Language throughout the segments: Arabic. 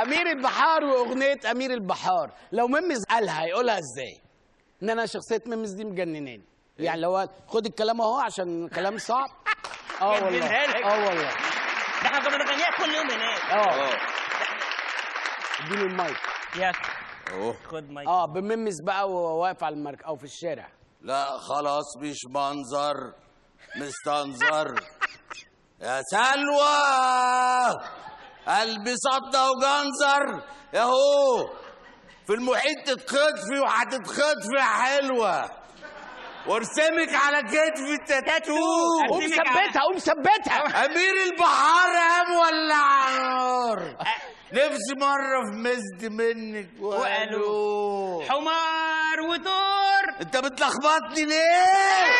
امير البحار واغنيه امير البحار، لو ميمز قالها هيقولها ازاي؟ ان انا شخصيه ميمز دي مجنناني. يعني لو خد الكلام اهو عشان كلام صعب. والله والله ده احنا كنا بنغنيها كل يوم هناك. اديني المايك. يس خد مايك. بميمز بقى وواقف على المركب او في الشارع. لا خلاص مش منظر مستنظر يا سلوى، قلبي صدى وجنزر ياهو، في المحيط تتخطفي وهتتخطفي يا حلوه، وارسمك على كتفي التاتو. قوم ثبتها قوم ثبتها. امير البحار قام ولع نار، نفسي مره في مزد منك وقالوا حمار ودور. انت بتلخبطني ليه؟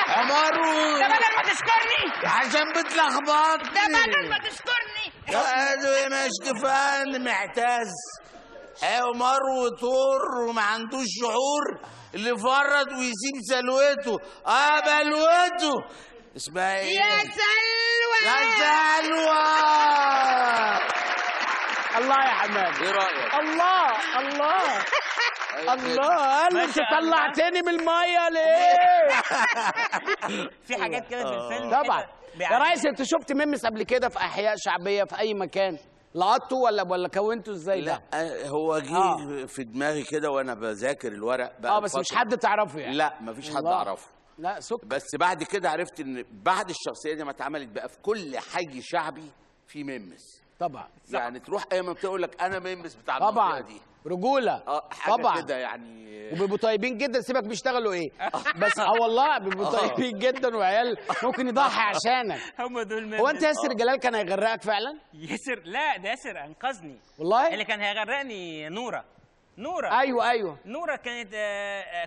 حمار ده بدل ما تشكرني عشان بتلخبطني. ده بدل ما تشكرني. يا مش كفايه اني معتز حمار وطور وما عندوش شعور، اللي يفرط ويسيب سلوته بلوته. اسمها ايه؟ يا سلوى. يا سلوى. الله يا حماد. ايه رايك؟ الله قال انت طلعتني من الميه ليه؟ في حاجات كده في الفيلم طبعا. يا ريس انت شفت ميمس قبل كده في احياء شعبيه في اي مكان؟ لقطته ولا كونته ازاي ده؟ لا هو جه في دماغي كده وانا بذاكر الورق بقى. بس مش حد تعرفه يعني؟ لا مفيش حد اعرفه. لا سكر. بس بعد كده عرفت ان بعد الشخصيه دي ما اتعملت بقى في كل حي شعبي في ميمس. طبعا. يعني تروح اي منطقه يقول لك انا ميمس بتاع المنطقه دي. رجوله. حاجه طبعا كده يعني. وبيبقوا طيبين جدا. سيبك بيشتغلوا ايه بس والله بيبقوا طيبين جدا، وعيال ممكن يضحي عشانك. هم دول ميمس. هو انت ياسر جلال كان هيغرقك فعلا؟ ياسر لا، ده ياسر انقذني والله. اللي كان هيغرقني نوره. ايوه نوره كانت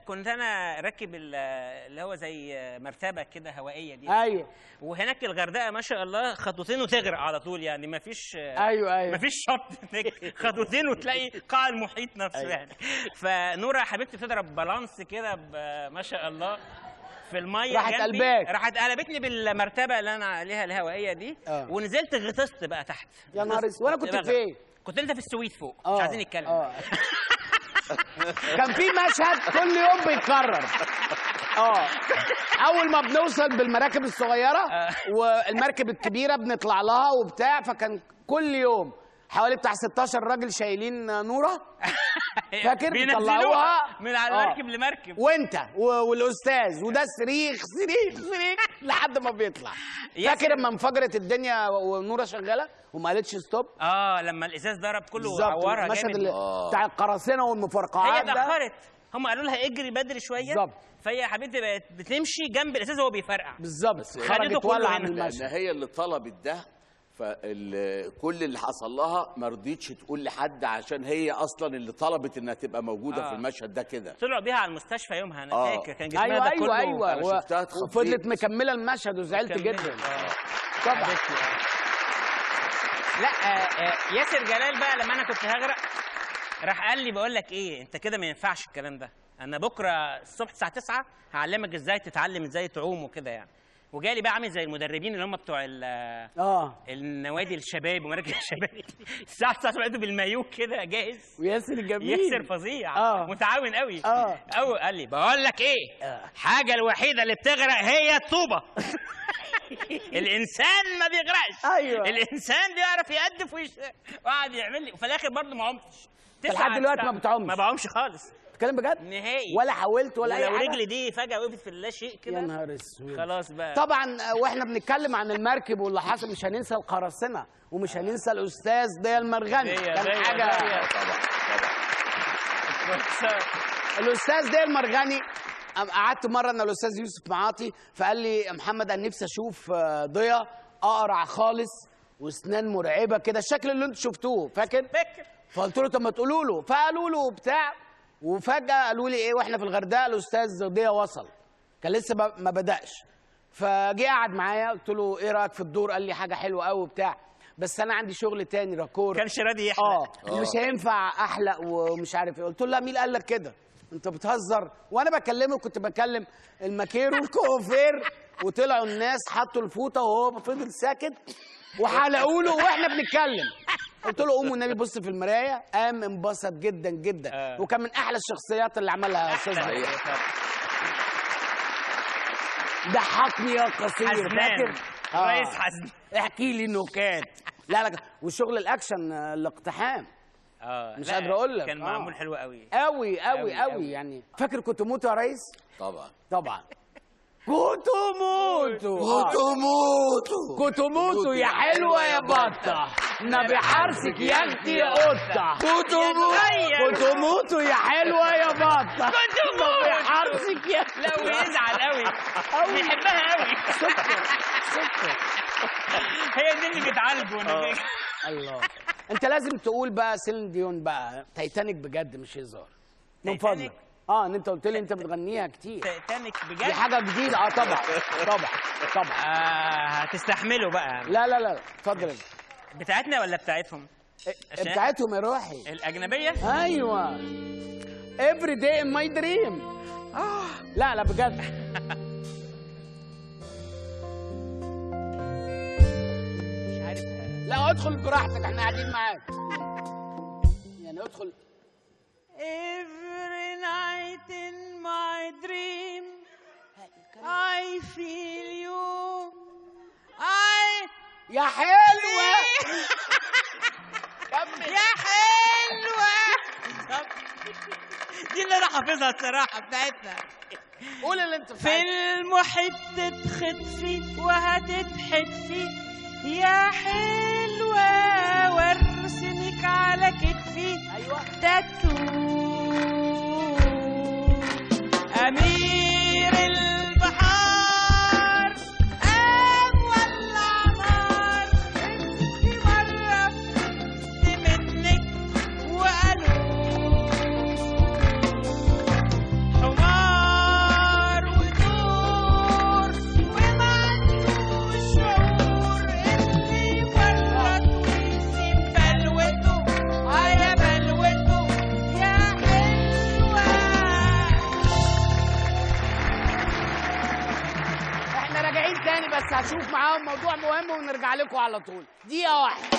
كنت انا راكب اللي هو زي مرتبه كده هوائيه دي. ايوه. وهناك الغردقه ما شاء الله خطوتين وتغرق على طول، يعني ما فيش ايوه ما فيش شط هناك، خطوتين وتلاقي قاع المحيط نفسه. يعني فنوره حبيبتي بتضرب بالانس كده ما شاء الله في الميه، راحت قلبتني بالمرتبه اللي انا عليها الهوائيه دي. ونزلت غطست بقى تحت. يا نهار اسود. وانا كنت فين؟ كنت انت في السويت فوق. مش عايزين نتكلم. كان في مشهد كل يوم بيتكرر. اول ما بنوصل بالمراكب الصغيره والمركب الكبيره بنطلع لها وبتاع، فكان كل يوم حوالي بتاع 16 راجل شايلين نوره. فاكر؟ بيطلعوها من على مركب لمركب، وانت والاستاذ، وده صريخ لحد ما بيطلع. فاكر لما انفجرت الدنيا ونوره شغاله وما قالتش ستوب؟ لما الازاز ضرب كله وعورها جامد. المشهد بتاع القراصنه والمفرقعات هي اتاخرت، هم قالوا لها اجري بدري شويه. بالظبط. فهي يا حبيبتي بقت بتمشي جنب الازاز وهو بيفرقع. بالظبط. خرجت ولع من المشهد. هي اللي طلبت ده، فكل اللي حصل لها ما رضيتش تقول لحد، عشان هي اصلا اللي طلبت انها تبقى موجوده في المشهد ده كده. طلعوا بيها على المستشفى يومها، انا فاكر كان جسمها ده كله. ايوه وفضلت مكمله المشهد وزعلت جدا. طبعا. لا ياسر جلال بقى لما انا كنت هغرق راح قال لي بقول لك ايه، انت كده ما ينفعش الكلام ده، انا بكره الصبح الساعه 9 هعلمك ازاي تتعلم ازاي تعوم وكده يعني. وجالي بقى عامل زي المدربين اللي هم بتوع النوادي الشباب ومراكز الشباب. الساعه 9 لقيته بالمايو كده جاهز. وياسر جميل، ياسر فظيع. متعاون قوي. قال لي بقول لك ايه، حاجه الوحيده اللي بتغرق هي الطوبه. الانسان ما بيغرقش. ايوه. الانسان بيعرف يقدف وقعد يعمل لي، وفي الاخر برضه ما عمتش. لحد دلوقتي ما بتعومش؟ ما بعومش خالص. تتكلم بجد؟ نهائي. ولا حاولت ولا اي حاجه؟ لو رجلي دي فجاه وقفت في اللا شيء كده. يا نهار اسود. خلاص بقى. طبعا واحنا بنتكلم عن المركب واللي حصل مش هننسى القراصنه، ومش هننسى الاستاذ ضياء المرغني. كان حاجه طبعا. الاستاذ ضياء المرغني. قعدت مره انا الاستاذ يوسف معاطي، فقال لي يا محمد انا نفسي اشوف ضياء اقرع خالص واسنان مرعبه كده، الشكل اللي انتوا شفتوه. فاكر؟ فقلت له طب ما تقولوا له، فقالوا له بتاع. وفجاه قالوا لي ايه واحنا في الغردقه الاستاذ ضياء وصل، كان لسه ما بداش. فجه قعد معايا، قلت له ايه رايك في الدور؟ قال لي حاجه حلوه قوي وبتاع، بس انا عندي شغل تاني راكور. كانش راضي يحلق. مش هينفع احلق ومش عارف ايه. قلت له لا، مين قال لك كده؟ انت بتهزر. وانا بكلمه كنت بكلم الماكير والكوافير، وطلعوا الناس حطوا الفوطه وهو فضل ساكت وحلقوا له واحنا بنتكلم. قلت له قوم والنبي بص في المرايه، قام انبسط جدا جدا. وكان من احلى الشخصيات اللي عملها استاذ ضحكني يا قصير. حزنان رئيس حزن. احكي لي نكات. لا وشغل الاكشن الاقتحام مش قادر اقول لك. كان معمول حلو قوي قوي قوي قوي يعني. فاكر كنت موتو يا ريس؟ طبعا كنت موتو كنت موتو يا حلوه يا بطه، نبي حرسك يا اختي يا قطه. كنت موتو يا حلوه يا بطه، نبي حرسك يا. لا ويزعل قوي بيحبها قوي. سكر هي دي اللي بتعالجه. الله. انت لازم تقول بقى سيلين ديون بقى تايتانيك بجد مش هزار من فضلك. ان انت قلت لي انت بتغنيها كتير. تايتانيك بجد دي حاجه جديده. طبعا هتستحملوا بقى. لا اتفضل. بتاعتنا ولا بتاعتهم؟ بتاعتهم يا روحي. الاجنبيه. ايوه every day in my dream. لا بجد. مش عارف. لا ادخل براحتك احنا قاعدين معاك. يعني ادخل. Every night in my dream I feel you. يا حلوة. كمل. يا حلوة. دي اللي انا حافظها الصراحة بتاعتنا. قول اللي انت في المحيط تتخطفي وهتتحدفي يا حلوة، وارسمك على كتفي. ايوه تاتو أمير البحار قام ولع نار. انتي مرة فهمت منك وقالوا حمار ودور وما عندوش شعور. انتي مرة ويسيب بلوته يا بلوته يا حلوة. احنا راجعين تاني بس هشوف معاهم موضوع مهم ونرجع لكم على طول. دقيقة واحدة.